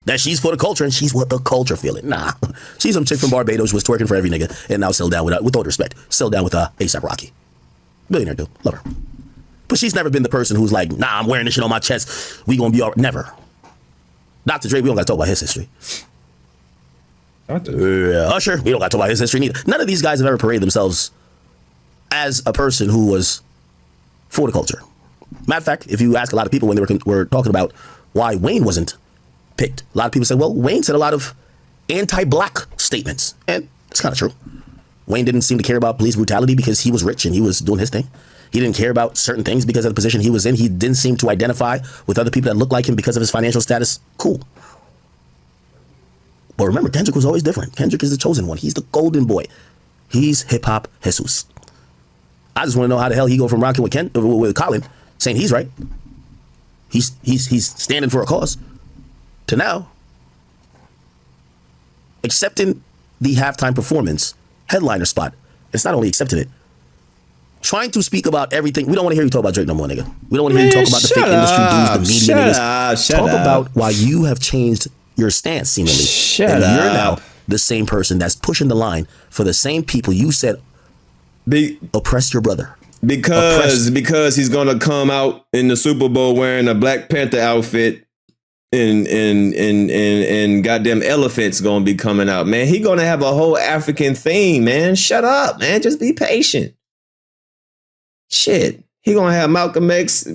that she's for the culture and she's what the culture feeling. Nah, she's some chick from Barbados was twerking for every nigga and now settle down with all respect, settle down with A$AP Rocky. Billionaire dude, love her. But she's never been the person who's like, nah, I'm wearing this shit on my chest. We gonna be all right. Never. Dr. Dre, we don't gotta talk about his history. Usher, we don't gotta talk about his history neither. None of these guys have ever paraded themselves as a person who was for the culture. Matter of fact, if you ask a lot of people when they were talking about why Wayne wasn't picked, a lot of people said, well, Wayne said a lot of anti-black statements. And it's kind of true. Wayne didn't seem to care about police brutality because he was rich and he was doing his thing. He didn't care about certain things because of the position he was in. He didn't seem to identify with other people that looked like him because of his financial status. Cool. But remember, Kendrick was always different. Kendrick is the chosen one. He's the golden boy. He's hip-hop Jesus. I just want to know how the hell he go from rocking with Colin, saying he's right. He's standing for a cause, to now accepting the halftime performance headliner spot. It's not only accepting it, trying to speak about everything. We don't want to hear you talk about Drake no more, nigga. We don't want to hear you talk about the fake industry dudes, the media niggas. Talk about why you have changed your stance, seemingly. And you're now the same person that's pushing the line for the same people you said oppress your brother. Because he's gonna come out in the Super Bowl wearing a Black Panther outfit and goddamn elephants gonna be coming out, man. He gonna have a whole African theme, man. Shut up, man. Just be patient. Shit. He gonna have Malcolm X, AI.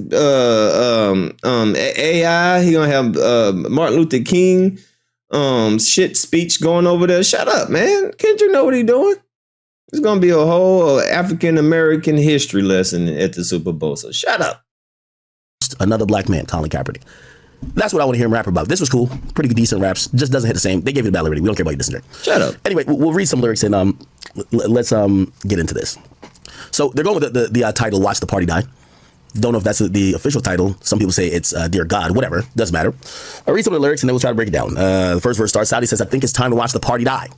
He gonna have Martin Luther King, shit speech going over there. Shut up, man. Can't you know what he doing? It's gonna be a whole African American history lesson at the Super Bowl. So shut up. Another black man, Colin Kaepernick. That's what I want to hear him rap about. This was cool, pretty decent raps. Just doesn't hit the same. They gave it a ballad already. We don't care about you listening. Shut up. Anyway, we'll read some lyrics and let's get into this. So they're going with the title, Watch the Party Die. Don't know if that's the official title. Some people say it's Dear God, whatever. Doesn't matter. I'll read some of the lyrics and then we'll try to break it down. The first verse starts out. He says, I think it's time to watch the party die.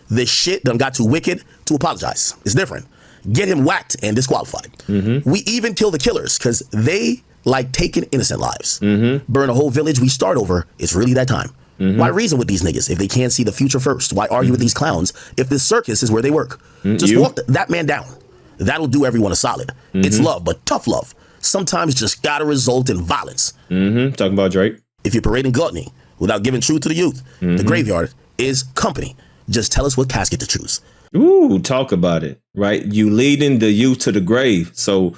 This shit done got too wicked to apologize. It's different. Get him whacked and disqualified. Mm-hmm. We even kill the killers because they like taking innocent lives. Mm-hmm. Burn a whole village. We start over. It's really that time. Mm-hmm. Why reason with these niggas if they can't see the future first? Why argue with these clowns if this circus is where they work? Just walk that man down. That'll do everyone a solid. It's love, but tough love. Sometimes just gotta result in violence. Talking about Drake. If you're parading gluttony without giving truth to the youth, the graveyard is company. Just tell us what casket to choose. Ooh, talk about it, right? You leading the youth to the grave. So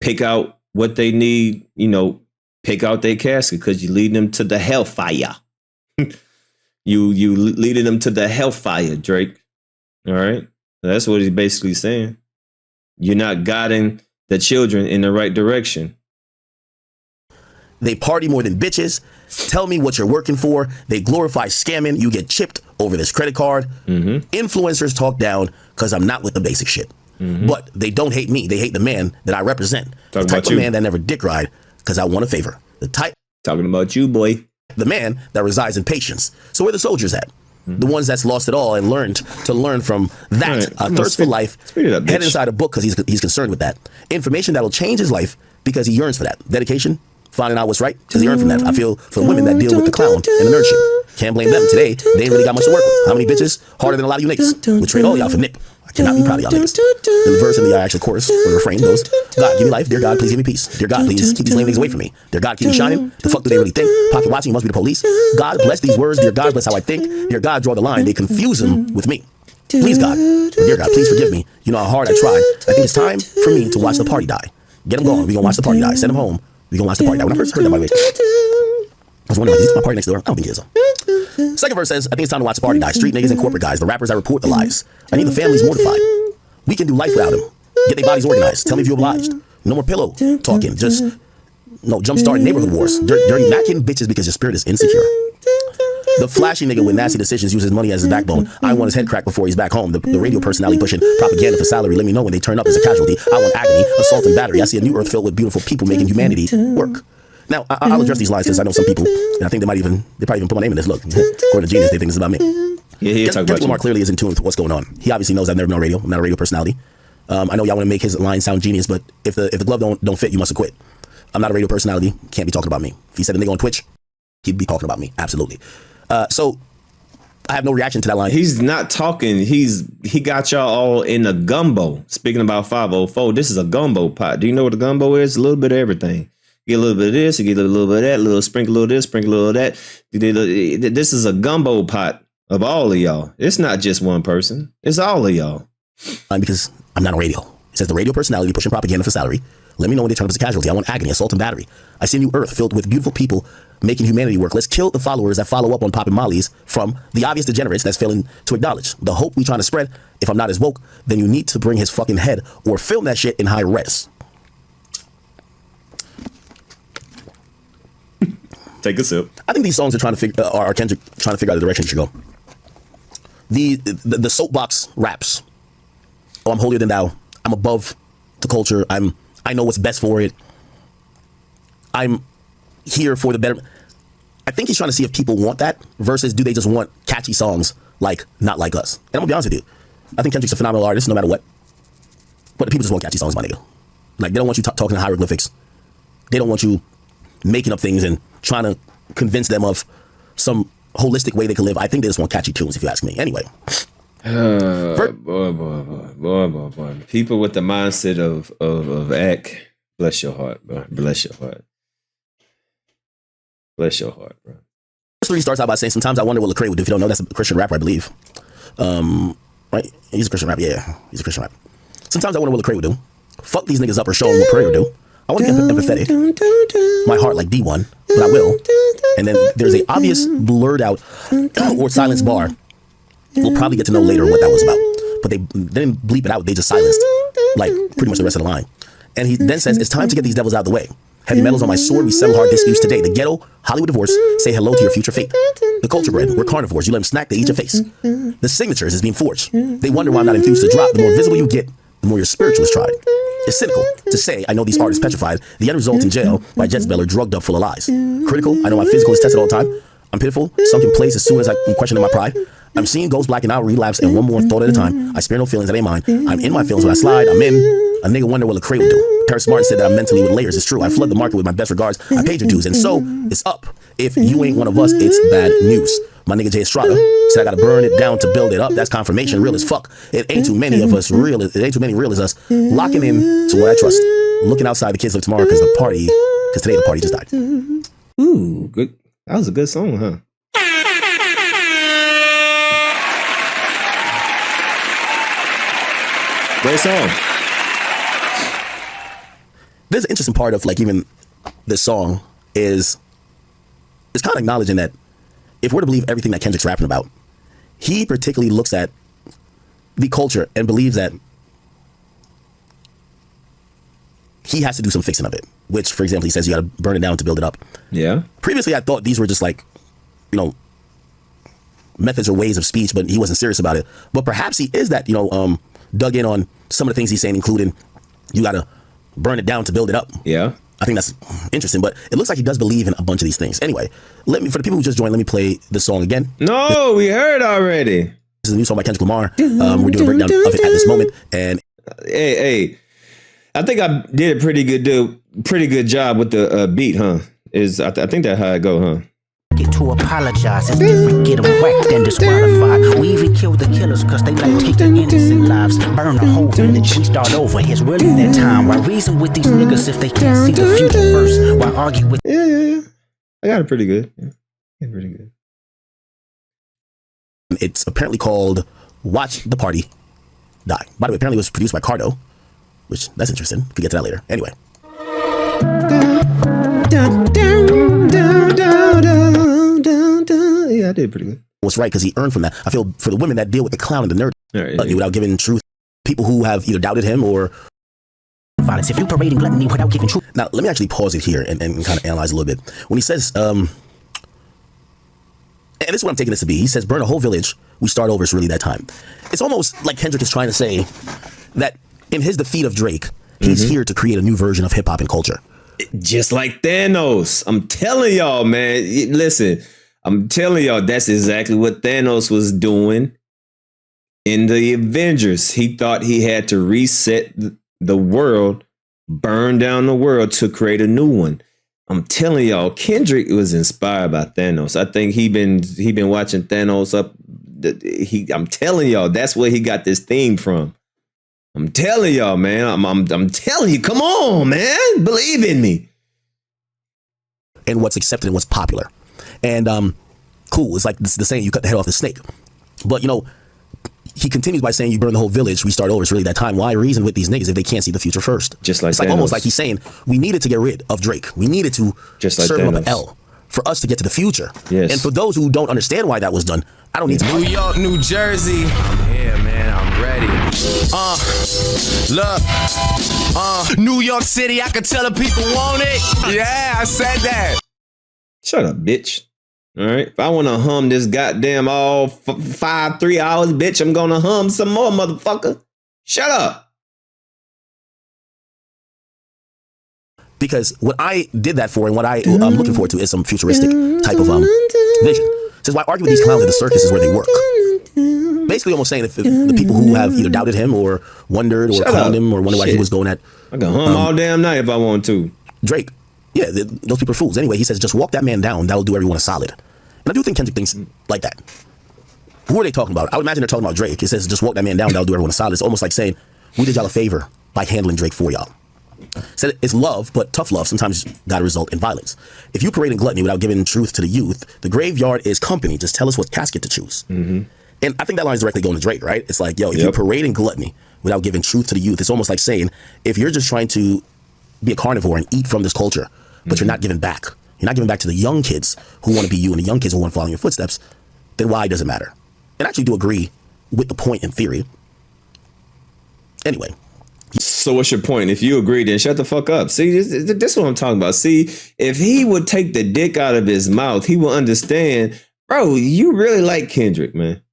pick out what they need, pick out their casket because you lead them to the hellfire. you leading them to the hellfire, Drake. All right. That's what he's basically saying. You're not guiding the children in the right direction. They party more than bitches. Tell me what you're working for. They glorify scamming. You get chipped over this credit card. Influencers talk down because I'm not with the basic shit. But they don't hate me. They hate the man that I represent. The type of man that never dick ride because I want a favor. Talking about you, boy. The man that resides in patience. So where the soldiers at? The ones that's lost it all and learned from that. Right. A thirst for life. Head inside a book because he's concerned with that. Information that'll change his life because he yearns for that. Dedication. Finding out what's right because he earned from that. I feel for the women that deal with the clown and the nerd shit. Can't blame them. Today, they ain't really got much to work with. How many bitches? Harder than a lot of you niggas. We trade all y'all for nip. I cannot be proud of y'all niggas. The verse in the actual chorus or the refrain goes, God, give me life. Dear God, please give me peace. Dear God, please keep these lame niggas away from me. Dear God, keep me shining. The fuck do they really think? Pocket watching, you must be the police. God, bless these words. Dear God, bless how I think. Dear God, draw the line. They confuse them with me. Please, God. Dear God, please forgive me. You know how hard I tried. I think it's time for me to watch the party die. Get them going. We gonna watch the party die. Send them home. We gonna watch the party die. When I first heard that, by the way, I was wondering, is this my party next door? I don't think it is. Second verse says, I think it's time to watch the party die. Street niggas and corporate guys, the rappers that report the lies. I need the families mortified. We can do life without them. Get their bodies organized. Tell me if you're obliged. No more pillow talking. Just jumpstart neighborhood wars. Dirty macking bitches because your spirit is insecure. The flashy nigga with nasty decisions uses money as his backbone. I want his head cracked before he's back home. The radio personality pushing propaganda for salary. Let me know when they turn up as a casualty. I want agony, assault, and battery. I see a new earth filled with beautiful people making humanity work. Now, I'll address these lines because I know some people, and I think they probably even put my name in this. Look, according to Genius, they think this is about me. Yeah, Kendrick Lamar clearly is in tune with what's going on. He obviously knows I've never been on radio. I'm not a radio personality. I know y'all want to make his line sound genius, but if the glove don't fit, you must have quit. I'm not a radio personality. Can't be talking about me. If he said a nigga on Twitch, he'd be talking about me. Absolutely. So I have no reaction to that line. He's not talking. He got y'all all in a gumbo. Speaking about 504, this is a gumbo pot. Do you know what a gumbo is? A little bit of everything. You get a little bit of this, you get a little bit of that, a little sprinkle, a little this, sprinkle a little of that. This is a gumbo pot of all of y'all. It's not just one person. It's all of y'all. Because I'm not on radio. It says the radio personality pushing propaganda for salary. Let me know when they turn up as a casualty. I want agony, assault, and battery. I see a new earth filled with beautiful people making humanity work. Let's kill the followers that follow up on popping mollies from the obvious degenerates that's failing to acknowledge the hope we trying to spread. If I'm not as woke, then you need to bring his fucking head or film that shit in high res. Take a sip. I think these songs are trying to figure, are Kendrick trying to figure out the direction it should go. The soapbox raps. Oh, I'm holier than thou. I'm above the culture. I know what's best for it. I'm here for the better. I think he's trying to see if people want that versus do they just want catchy songs like Not Like Us. And I'm gonna be honest with you. I think Kendrick's a phenomenal artist no matter what. But the people just want catchy songs, my nigga. Like, they don't want you talking in hieroglyphics. They don't want you making up things and trying to convince them of some holistic way they can live. I think they just want catchy tunes, if you ask me. Anyway. Boy. People with the mindset of act. Bless your heart, bro. Bless your heart. Bless your heart, bro. Verse 3 starts out by saying, sometimes I wonder what Lecrae would do. If you don't know, that's a Christian rapper, I believe. Right? He's a Christian rapper. Yeah, he's a Christian rapper. Sometimes I wonder what Lecrae would do. Fuck these niggas up or show them what prayer would do. I want to be empathetic. My heart like D1, but I will. And then there's a obvious blurred out or silenced bar. We'll probably get to know later what that was about. But they didn't bleep it out. They just silenced, like, pretty much the rest of the line. And he then says, it's time to get these devils out of the way. Heavy metals on my sword, we settle hard disputes today. The ghetto, Hollywood divorce, say hello to your future fate. The culture bred, we're carnivores. You let them snack, they eat your face. The signatures is being forged. They wonder why I'm not enthused to drop. The more visible you get, the more your spiritual is tried. It's cynical to say, I know these artists petrified. The end result in jail by Jezebel are drugged up full of lies. Critical, I know my physical is tested all the time. I'm pitiful, sunken place as soon as I'm questioning my pride. I'm seeing ghosts blacking out, relapse, and one more thought at a time. I spare no feelings that ain't mine. I'm in my feelings when I slide. I'm in. A nigga wonder what Lecrae would do. Paris Martin said that I'm mentally with layers. It's true. I flood the market with my best regards. I paid your dues, and so it's up. If you ain't one of us, it's bad news. My nigga Jay Estrada said I gotta burn it down to build it up. That's confirmation. Real as fuck. It ain't too many of us real. It ain't too many real as us. Locking in to what I trust. Looking outside the kids look tomorrow because today the party just died. Ooh, good. That was a good song, huh? Great song. There's an interesting part of, like, even this song is it's kind of acknowledging that if we're to believe everything that Kendrick's rapping about, he particularly looks at the culture and believes that he has to do some fixing of it. Which, for example, he says you got to burn it down to build it up. Yeah. Previously, I thought these were just like, methods or ways of speech, but he wasn't serious about it. But perhaps he is that, dug in on some of the things he's saying, including you got to burn it down to build it up. Yeah. I think that's interesting, but it looks like he does believe in a bunch of these things. Anyway, for the people who just joined, let me play the song again. No, we heard already. This is a new song by Kendrick Lamar. We're doing a breakdown of it at this moment. And hey, I think I did a pretty good job with the beat, huh? I think that's how it go, huh? Get to apologize, it's different, get them whacked and disqualified. We even kill the killers cause they like taking innocent lives. Burn the whole village, we start over, here's really that time. Why reason with these niggas if they can't see the future first? Why argue with... Yeah. I got it pretty good. Yeah, pretty good. It's apparently called Watch the Party Die. By the way, apparently it was produced by Cardo, which, that's interesting. We'll get to that later. Anyway. Yeah, I did pretty good. What's right, because he earned from that. I feel for the women that deal with the clown and the nerd right, without giving truth. People who have either doubted him or violence. If you parading gluttony without giving truth. Now, let me actually pause it here and kind of analyze a little bit. When he says, and this is what I'm taking this to be. He says, burn a whole village. We start over. It's really that time. It's almost like Kendrick is trying to say that in his defeat of Drake, he's here to create a new version of hip hop and culture. Just like Thanos. I'm telling y'all, man. Listen, I'm telling y'all, that's exactly what Thanos was doing in the Avengers. He thought he had to reset the world, burn down the world to create a new one. I'm telling y'all, Kendrick was inspired by Thanos. I think he been watching Thanos up. I'm telling y'all, that's where he got this theme from. I'm telling y'all, man. I'm telling you, come on, man. Believe in me. And what's accepted and what's popular. And cool, it's like the saying, you cut the head off the snake. But, you know, he continues by saying you burn the whole village, we start over. It's really that time. Why reason with these niggas if they can't see the future first? Just like it's like Thanos. almost like he's saying we needed to get rid of Drake. We needed to just like serve him up Thanos. an L for us to get to the future. Yes. And for those who don't understand why that was done, I don't need to. New York, New Jersey. I'm here, man. I'm ready. Look. New York City. I could tell the people want it. Yeah, I said that. Shut up, bitch. All right. If I want to hum this goddamn all 3 hours, bitch, I'm going to hum some more, motherfucker. Shut up. Because what I did that for and what I'm looking forward to is some futuristic type of vision. Says, why argue with these clowns at the circus is where they work? Basically almost saying if the people who have either doubted him or wondered or clowned him or wondered why he was going at I can hum all damn night if I want to. Drake. Yeah, those people are fools. Anyway, he says, just walk that man down. That'll do everyone a solid. And I do think Kendrick thinks like that. Who are they talking about? I would imagine they're talking about Drake. It says, just walk that man down. That'll do everyone a solid. It's almost like saying, we did y'all a favor by handling Drake for y'all. Said it's love, but tough love sometimes gotta result in violence. If you parade in gluttony without giving truth to the youth, the graveyard is company. Just tell us what casket to choose. Mm-hmm. And I think that line is directly going to Drake, right? It's like, yo, if you parade in gluttony without giving truth to the youth, it's almost like saying, if you're just trying to be a carnivore and eat from this culture, but you're not giving back. You're not giving back to the young kids who want to be you and the young kids who want to follow in your footsteps, then why does it matter? And I actually do agree with the point in theory. Anyway. So what's your point? If you agree, then shut the fuck up. See, this is what I'm talking about. See, if he would take the dick out of his mouth, he will understand, bro, you really like Kendrick, man.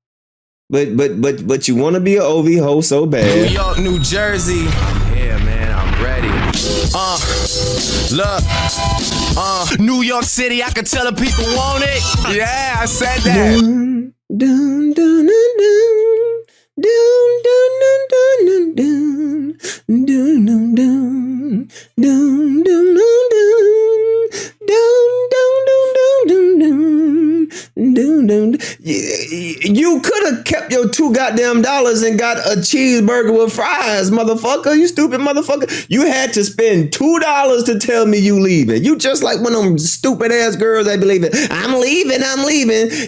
But you want to be an OV hoe so bad. New York, New Jersey. I'm here, man. I'm ready. Look. New York City. I could tell the people want it. Yeah, I said that. Dun, dun, dun, dun, dun, dun, dun, dun, dun, dun, dun, dun, dun, dun, dun, you could have kept your $2 goddamn and got a cheeseburger with fries, motherfucker. You stupid motherfucker. You had to spend $2 to tell me you leaving. You just like one of them stupid ass girls that be leaving. I'm leaving.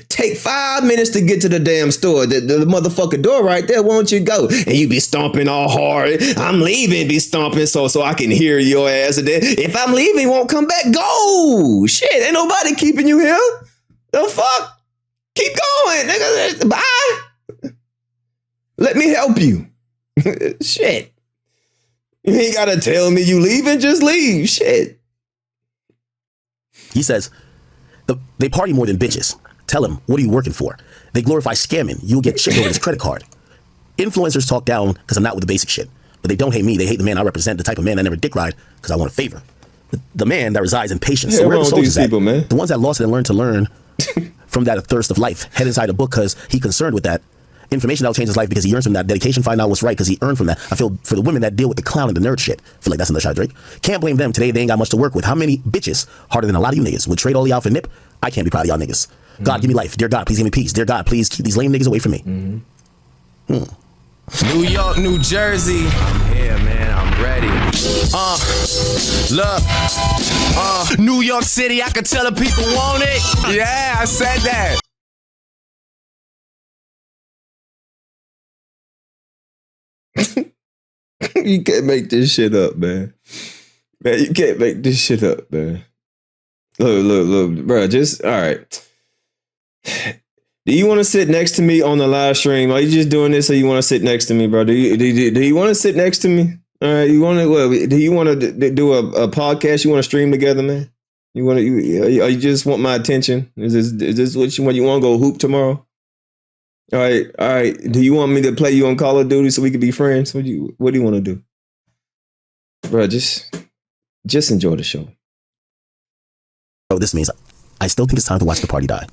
Take 5 minutes to get to the damn store. The motherfucking door right there, won't you go? And you be stomping all hard. I'm leaving, be stomping so I can hear your ass. And then if I'm leaving, won't come back. Go. Shit, ain't nobody keeping you here. The fuck? Keep going, nigga. Bye. Let me help you. Shit. You ain't gotta tell me you leaving, just leave. Shit. He says, they party more than bitches. Tell him, what are you working for? They glorify scamming. You'll get shit over his credit card. Influencers talk down because I'm not with the basic shit. But they don't hate me. They hate the man I represent, the type of man that never dick ride because I want a favor. The man that resides in patience. Yeah, so where are the soldiers people, at? Man. The ones that lost it and learned to learn from that thirst of life. Head inside a book because he concerned with that. Information that'll change his life because he earns from that. Dedication, find out what's right because he earned from that. I feel for the women that deal with the clown and the nerd shit. I feel like that's another shot, Drake. Can't blame them. Today they ain't got much to work with. How many bitches harder than a lot of you niggas would trade all y'all for nip? I can't be proud of y'all niggas. God, give me life. Dear God, please give me peace. Dear God, please keep these lame niggas away from me. New York, New Jersey. I'm here, man. I'm ready. Look. New York City. I could tell the people want it. Yeah, I said that. You can't make this shit up, man. Man, you can't make this shit up, man. Look, bro, just, all right. Do you want to sit next to me on the live stream? Are you just doing this or you want to sit next to me, bro? Do you want to sit next to me? All right, do you want to do a podcast? You want to stream together, man? You just want my attention? Is this what you want? You want to go hoop tomorrow? All right. Do you want me to play you on Call of Duty so we can be friends? What do you want to do? Bro, just enjoy the show. Oh, this means I still think it's time to watch the party die.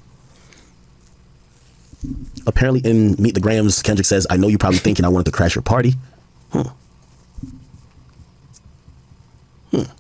Apparently in Meet the Grahams, Kendrick says, I know you're probably thinking I wanted to crash your party.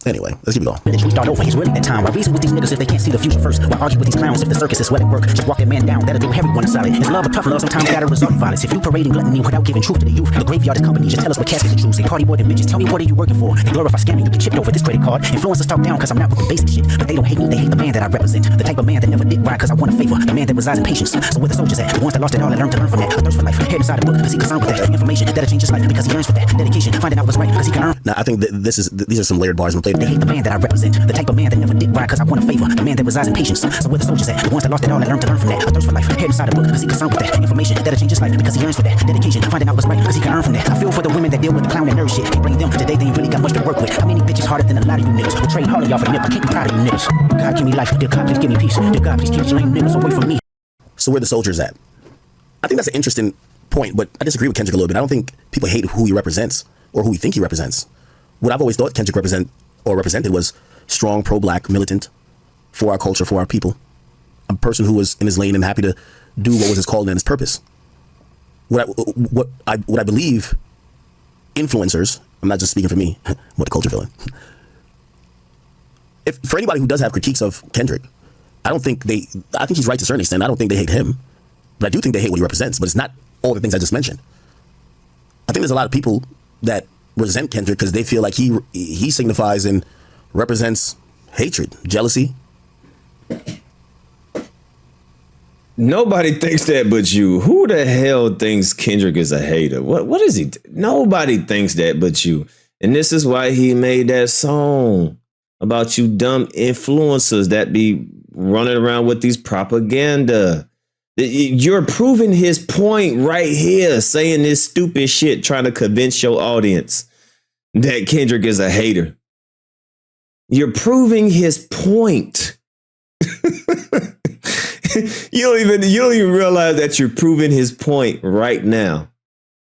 Anyway, let's keep it going. We start over, he's really that time. Why reason with these niggas if they can't see the future first? Why argue with these clowns if the circus is well at work? Just walk that man down, that'll do everyone a solid. Is love a tough love? Sometimes gotta result in violence. If you parading gluttony without giving truth to the youth, the graveyard is company. Just tell us what caskets to choose. They party more than bitches. Tell me what are you working for? They glorify scamming, you get chipped over this credit card. Influencers talk down cause I'm not with the basic shit. But they don't hate me, they hate the man that I represent. The type of man that never did right cause I want a favor. The man that resides in patience. So where the soldiers at? The ones that lost it all and learned to learn from that. A thirst for life, head inside the book cause he concerned with that. Information that'll change his life because he yearns for that. Dedication, finding out what's right cause he can earn. Now I think that these are some layered bars. They hate the man that I represent. The type of man that never did right cause I want a favor. The man that resides in patience. So where the soldiers at? The ones that lost it all and learned to learn from that. A thirst for life, head inside the book cause he concerned with that. Information that'll change his life because he yearns for that. Dedication, finding out what's right cause he can earn from that. I feel for the women that deal with the clown and nerd shit. Can't bring them today, they ain't really got much to work with. How many bitches harder than a lot of you niggas? We'll trade harder y'all for the nip. I can't be proud of you niggas. God give me life, dear God please give me peace. Dear God please keep these lame niggas away from me. So where the soldiers at? I think that's an interesting point, but I disagree with Kendrick a little bit. I don't think people hate who he represents or who we think he represents. What I've always thought Kendrick represented was strong, pro-black, militant, for our culture, for our people. A person who was in his lane and happy to do what was his calling and his purpose. What I believe influencers, I'm not just speaking for me, what the culture feeling. If for anybody who does have critiques of Kendrick, I think he's right to a certain extent. I don't think they hate him, but I do think they hate what he represents, but it's not all the things I just mentioned. I think there's a lot of people that resent Kendrick because they feel like he signifies and represents hatred, jealousy. Nobody thinks that but you. Who the hell thinks Kendrick is a hater? What is he? Nobody thinks that but you. And this is why he made that song about you dumb influencers that be running around with these propaganda. You're proving his point right here, saying this stupid shit, trying to convince your audience that Kendrick is a hater. You're proving his point. You don't even realize that you're proving his point right now.